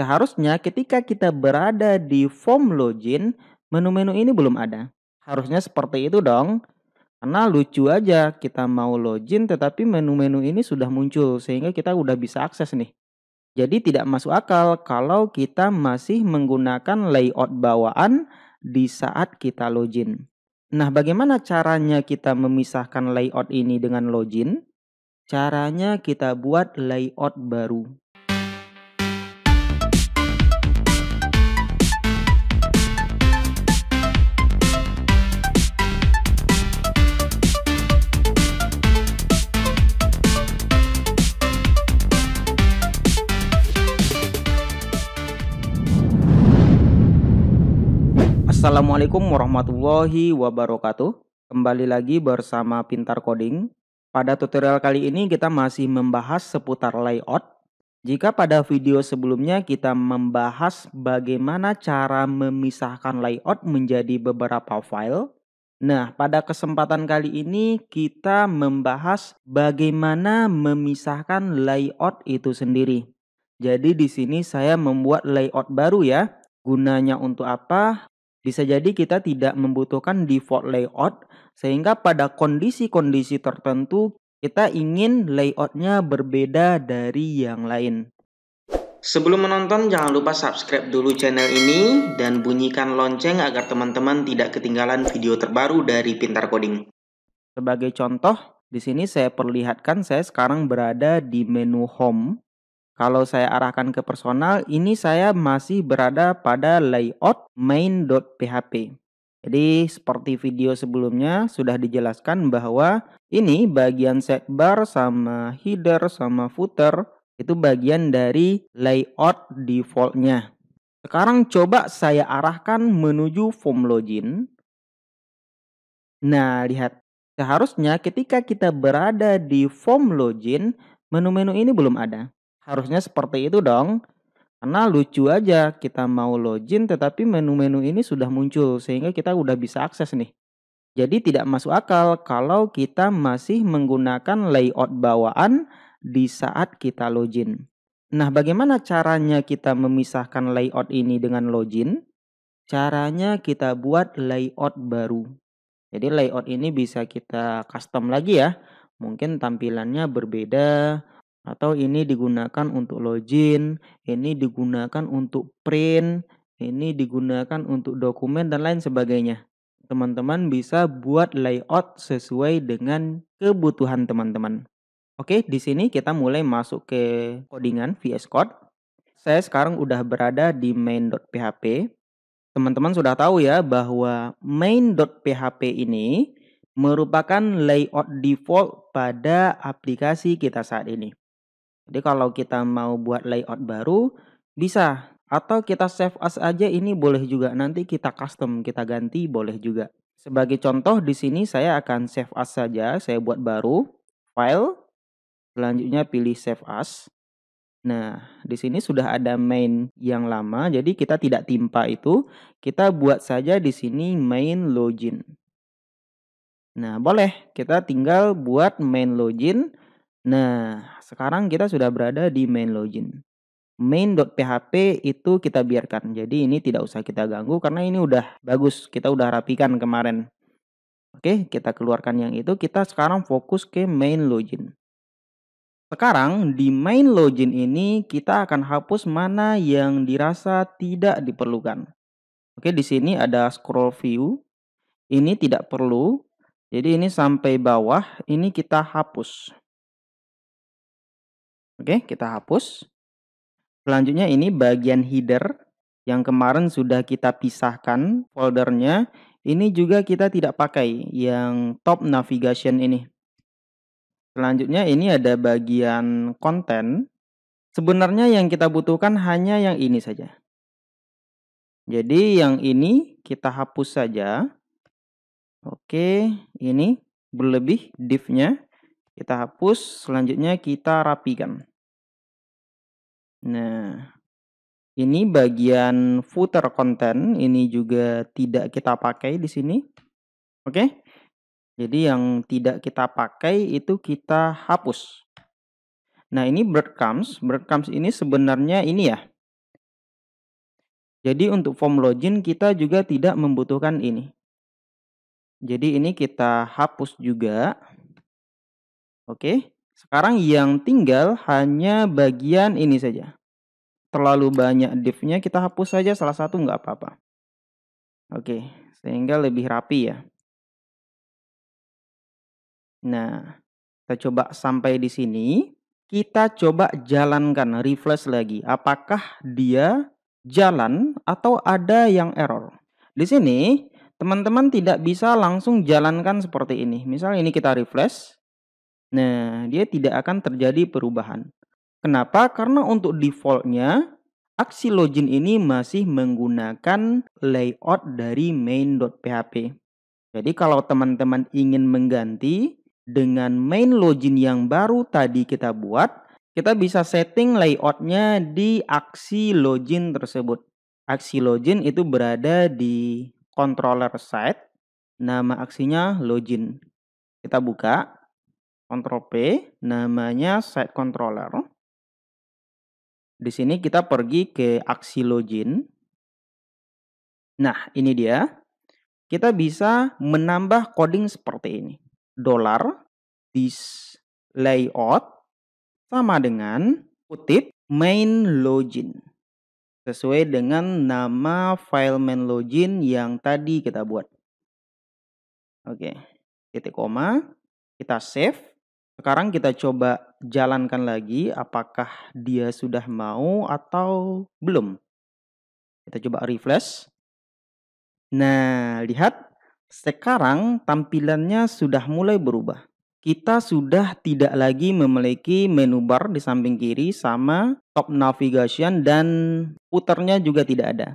Seharusnya ketika kita berada di form login, menu-menu ini belum ada. Harusnya seperti itu dong. Karena lucu aja kita mau login tetapi menu-menu ini sudah muncul sehingga kita udah bisa akses nih. Jadi tidak masuk akal kalau kita masih menggunakan layout bawaan di saat kita login. Nah, bagaimana caranya kita memisahkan layout ini dengan login? Caranya kita buat layout baru. Assalamualaikum warahmatullahi wabarakatuh. Kembali lagi bersama Pintar Coding. Pada tutorial kali ini kita masih membahas seputar layout. Jika pada video sebelumnya kita membahas bagaimana cara memisahkan layout menjadi beberapa file. Nah, pada kesempatan kali ini kita membahas bagaimana memisahkan layout itu sendiri. Jadi di sini saya membuat layout baru ya. Gunanya untuk apa? Bisa jadi kita tidak membutuhkan default layout sehingga pada kondisi-kondisi tertentu kita ingin layoutnya berbeda dari yang lain. Sebelum menonton jangan lupa subscribe dulu channel ini dan bunyikan lonceng agar teman-teman tidak ketinggalan video terbaru dari Pintar Coding. Sebagai contoh, di sini saya perlihatkan saya sekarang berada di menu home. Kalau saya arahkan ke personal, ini saya masih berada pada layout main.php. Jadi seperti video sebelumnya sudah dijelaskan bahwa ini bagian sidebar sama header sama footer itu bagian dari layout defaultnya. Sekarang coba saya arahkan menuju form login. Nah, lihat. Seharusnya ketika kita berada di form login, menu-menu ini belum ada. Harusnya seperti itu dong. Karena lucu aja kita mau login tetapi menu-menu ini sudah muncul sehingga kita udah bisa akses nih. Jadi tidak masuk akal kalau kita masih menggunakan layout bawaan di saat kita login. Nah, bagaimana caranya kita memisahkan layout ini dengan login? Caranya kita buat layout baru. Jadi layout ini bisa kita custom lagi ya. Mungkin tampilannya berbeda atau ini digunakan untuk login, ini digunakan untuk print, ini digunakan untuk dokumen dan lain sebagainya. Teman-teman bisa buat layout sesuai dengan kebutuhan teman-teman. Oke, di sini kita mulai masuk ke codingan VS Code. Saya sekarang udah berada di main.php. Teman-teman sudah tahu ya bahwa main.php ini merupakan layout default pada aplikasi kita saat ini. Jadi kalau kita mau buat layout baru bisa, atau kita save as aja ini boleh juga, nanti kita custom, kita ganti boleh juga. Sebagai contoh di sini saya akan save as saja, saya buat baru, file, selanjutnya pilih save as. Nah, di sini sudah ada main yang lama, jadi kita tidak timpa itu. Kita buat saja di sini main login. Nah, boleh. Kita tinggal buat main login. Nah, sekarang kita sudah berada di main login. Main.php itu kita biarkan. Jadi ini tidak usah kita ganggu karena ini udah bagus. Kita udah rapikan kemarin. Oke, kita keluarkan yang itu. Kita sekarang fokus ke main login. Sekarang di main login ini kita akan hapus mana yang dirasa tidak diperlukan. Oke, di sini ada scroll view. Ini tidak perlu. Jadi ini sampai bawah, ini kita hapus. Oke, kita hapus. Selanjutnya ini bagian header yang kemarin sudah kita pisahkan foldernya. Ini juga kita tidak pakai yang top navigation ini. Selanjutnya ini ada bagian konten. Sebenarnya yang kita butuhkan hanya yang ini saja. Jadi yang ini kita hapus saja. Oke, ini berlebih div-nya. Kita hapus, selanjutnya kita rapikan. Nah, ini bagian footer konten, ini juga tidak kita pakai di sini. Oke. Jadi yang tidak kita pakai itu kita hapus. Nah, ini breadcrumbs. Breadcrumbs ini sebenarnya ini ya. Jadi untuk form login kita juga tidak membutuhkan ini. Jadi ini kita hapus juga. Oke. Sekarang yang tinggal hanya bagian ini saja. Terlalu banyak div-nya, kita hapus saja salah satu nggak apa-apa. Oke, sehingga lebih rapi ya. Nah, kita coba sampai di sini. Kita coba jalankan, refresh lagi. Apakah dia jalan atau ada yang error? Di sini, teman-teman tidak bisa langsung jalankan seperti ini. Misal ini kita refresh. Nah, dia tidak akan terjadi perubahan. Kenapa? Karena untuk defaultnya aksi login ini masih menggunakan layout dari main.php. Jadi kalau teman-teman ingin mengganti dengan main login yang baru tadi kita buat, kita bisa setting layoutnya di aksi login tersebut. Aksi login itu berada di controller side, nama aksinya login. Kita buka, Ctrl P, namanya site controller. Di sini kita pergi ke aksi login. Nah, ini dia. Kita bisa menambah coding seperti ini. $this layout sama dengan kutip main login. Sesuai dengan nama file main login yang tadi kita buat. Oke, titik koma. Kita save. Sekarang kita coba jalankan lagi apakah dia sudah mau atau belum. Kita coba refresh. Nah, lihat sekarang tampilannya sudah mulai berubah. Kita sudah tidak lagi memiliki menu bar di samping kiri sama top navigation dan puternya juga tidak ada.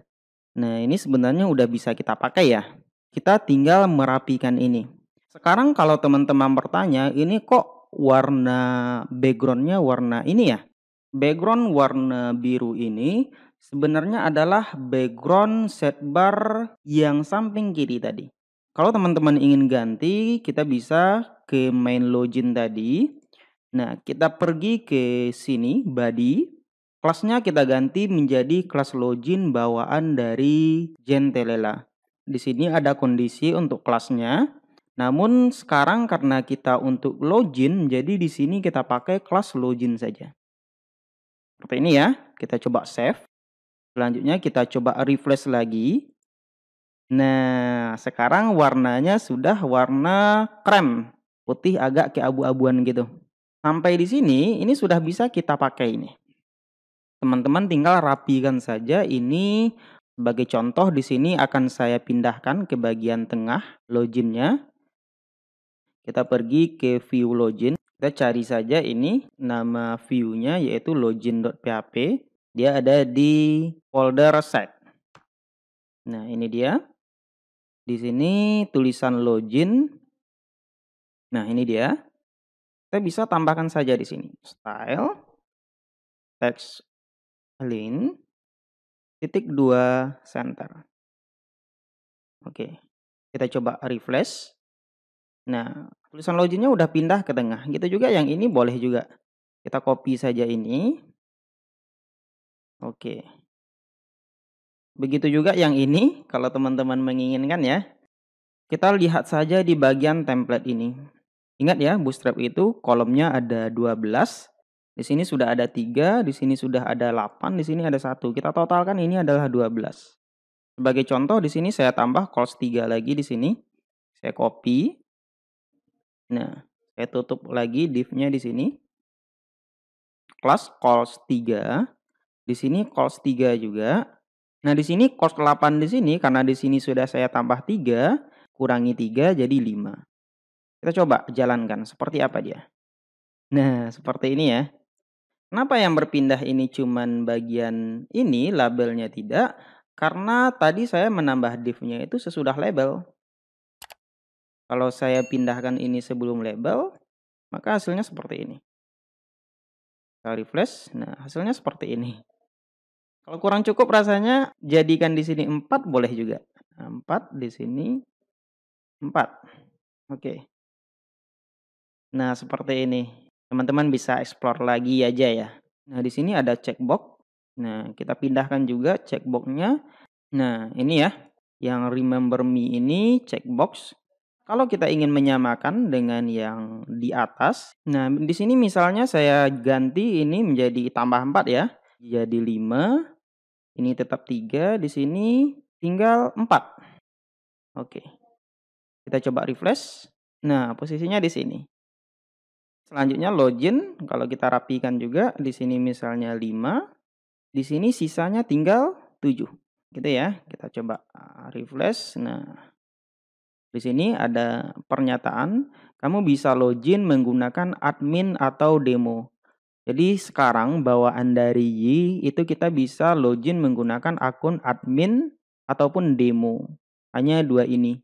Nah, ini sebenarnya udah bisa kita pakai ya. Kita tinggal merapikan ini. Sekarang kalau teman-teman bertanya, ini kok warna backgroundnya warna ini ya? Background warna biru ini sebenarnya adalah background sidebar yang samping kiri tadi. Kalau teman-teman ingin ganti, kita bisa ke main login tadi. Nah, kita pergi ke sini, body. Kelasnya kita ganti menjadi kelas login bawaan dari Gentelela. Di sini ada kondisi untuk kelasnya. Namun sekarang karena kita untuk login, jadi di sini kita pakai kelas login saja. Seperti ini ya, kita coba save. Selanjutnya kita coba refresh lagi. Nah, sekarang warnanya sudah warna krem, putih agak keabu-abuan gitu. Sampai di sini, ini sudah bisa kita pakai ini. Teman-teman tinggal rapikan saja ini. Sebagai contoh di sini akan saya pindahkan ke bagian tengah loginnya. Kita pergi ke view login. Kita cari saja ini nama view-nya yaitu login.php. Dia ada di folder set. Nah, ini dia. Di sini tulisan login. Nah, ini dia. Kita bisa tambahkan saja di sini. Style text align titik 2 center. Oke. Kita coba refresh. Nah, tulisan loginnya udah pindah ke tengah. Gitu juga yang ini boleh juga. Kita copy saja ini. Oke. Begitu juga yang ini, kalau teman-teman menginginkan ya. Kita lihat saja di bagian template ini. Ingat ya, Bootstrap itu kolomnya ada 12. Di sini sudah ada 3, di sini sudah ada 8, di sini ada 1. Kita totalkan ini adalah 12. Sebagai contoh di sini saya tambah cols 3 lagi di sini. Saya copy. Nah, saya tutup lagi div-nya di sini. Kelas cols 3. Di sini cols 3 juga. Nah, di sini cols 8 di sini karena di sini sudah saya tambah 3, kurangi 3 jadi 5. Kita coba jalankan seperti apa dia. Nah, seperti ini ya. Kenapa yang berpindah ini cuman bagian ini, labelnya tidak? Karena tadi saya menambah div-nya itu sesudah label. Kalau saya pindahkan ini sebelum label, maka hasilnya seperti ini. Kita refresh, nah hasilnya seperti ini. Kalau kurang cukup rasanya jadikan di sini 4 boleh juga. Nah, 4 di sini 4. Oke. Nah, seperti ini. Teman-teman bisa explore lagi aja ya. Nah, di sini ada checkbox. Nah, kita pindahkan juga checkbox-nya. Nah, ini ya, yang remember me ini checkbox. Kalau kita ingin menyamakan dengan yang di atas, nah di sini misalnya saya ganti ini menjadi tambah 4 ya. Jadi 5, ini tetap 3, di sini tinggal 4. Oke, kita coba refresh. Nah, posisinya di sini. Selanjutnya login, kalau kita rapikan juga di sini misalnya 5, di sini sisanya tinggal 7. Gitu ya. Kita coba refresh. Nah, di sini ada pernyataan, kamu bisa login menggunakan admin atau demo. Jadi sekarang bawaan dari Y itu kita bisa login menggunakan akun admin ataupun demo. Hanya dua ini.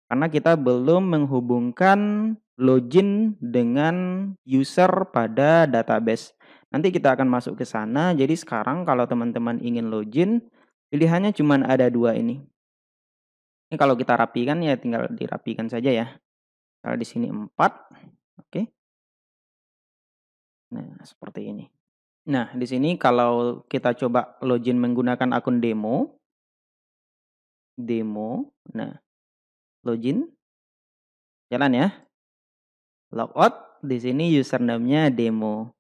Karena kita belum menghubungkan login dengan user pada database. Nanti kita akan masuk ke sana. Jadi sekarang kalau teman-teman ingin login, pilihannya cuma ada dua ini. Ini kalau kita rapikan ya tinggal dirapikan saja ya. Kalau di sini 4, oke. Nah, seperti ini. Nah, di sini kalau kita coba login menggunakan akun demo. Nah, login, jalan ya. Logout, di sini username-nya demo.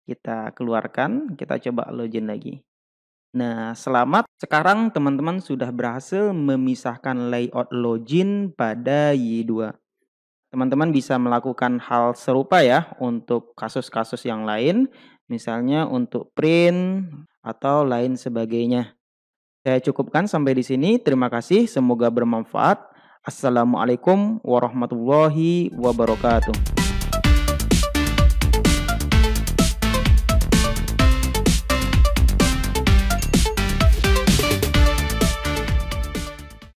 Kita keluarkan, kita coba login lagi. Nah, selamat. Sekarang teman-teman sudah berhasil memisahkan layout login pada Y2. Teman-teman bisa melakukan hal serupa ya untuk kasus-kasus yang lain, misalnya untuk print atau lain sebagainya. Saya cukupkan sampai di sini. Terima kasih, semoga bermanfaat. Assalamualaikum warahmatullahi wabarakatuh.